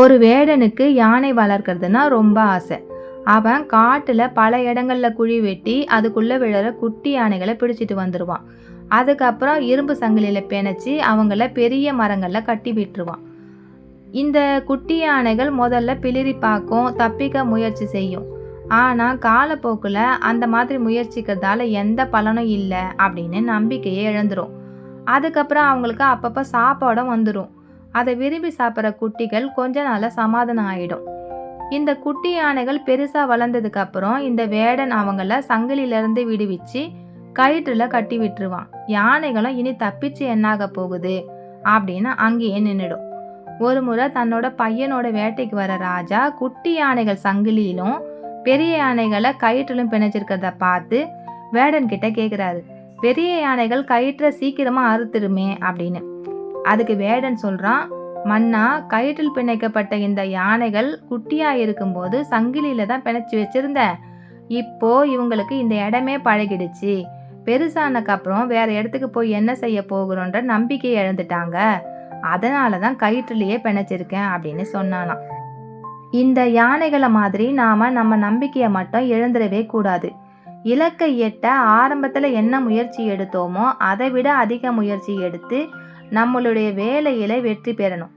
ஒரு வேடனுக்கு யானை வளர்க்கறதுனா ரொம்ப ஆசை. அவன் காட்டுல பல இடங்கள்ல குழி வெட்டி அதுக்குள்ள விழற குட்டி யானைகளை பிடிச்சிட்டு வந்துருவான். அதுக்கப்புறம் இரும்பு சங்கிலியில பிணைச்சி அவங்கள பெரிய மரங்கள்ல கட்டி விட்டுருவான். இந்த குட்டி யானைகள் முதல்ல பிளிரி பார்க்கும், தப்பிக்க முயற்சி செய்யும். ஆனா காலப்போக்குல அந்த மாதிரி முயற்சிக்கிறதால எந்த பலனும் இல்லை அப்படின்னு நம்பிக்கையை இழந்துரும். அதுக்கப்புறம் அவங்களுக்கு அப்பப்ப சாப்பாடும் வந்துடும். அதை விரும்பி சாப்பிட்ற குட்டிகள் கொஞ்ச நாள்ல சமாதானம் ஆயிடும். இந்த குட்டி யானைகள் பெருசா வளர்ந்ததுக்கு அப்புறம் இந்த வேடன் அவங்கள சங்கிலியிலிருந்து விடுவிச்சு கயிற்றுல கட்டி விட்டுருவான். யானைகளும் இனி தப்பிச்சு என்னாக போகுது அப்படின்னு அங்கேயே நின்றுடும். ஒரு முறை தன்னோட பையனோட வேட்டைக்கு வர ராஜா குட்டி யானைகள் சங்கிலியிலும் பெரிய யானைகளை கயிற்றிலும் பிணைச்சிருக்கிறத பார்த்து வேடன் கிட்ட கேட்குறாரு, பெரிய யானைகள் கயிற்றை சீக்கிரமா அறுத்துருமே அப்படின்னு. அதுக்கு வேடன் சொல்றான், மன்னா, கயிற்றில் பிணைக்கப்பட்ட இந்த யானைகள் குட்டியா இருக்கும்போது சங்கிலியில தான் பிணைச்சி வச்சிருந்தேன். இப்போ இவங்களுக்கு இந்த இடமே பழகிடுச்சு. பெருசானக்கு அப்புறம் வேற இடத்துக்கு போய் என்ன செய்ய போகிறோன்ற நம்பிக்கையை இழந்துட்டாங்க. அதனாலதான் கயிற்றுலயே பிணைச்சிருக்கேன் அப்படின்னு சொன்னானாம். இந்த யானைகளை மாதிரி நாம நம்ம நம்பிக்கையை மட்டும் இழந்துடவே கூடாது. இலக்கை எட்ட ஆரம்பத்துல என்ன முயற்சி எடுத்தோமோ அதை விட அதிக முயற்சி எடுத்து நம்மளுடைய வேலையில வெற்றி பெறணும்.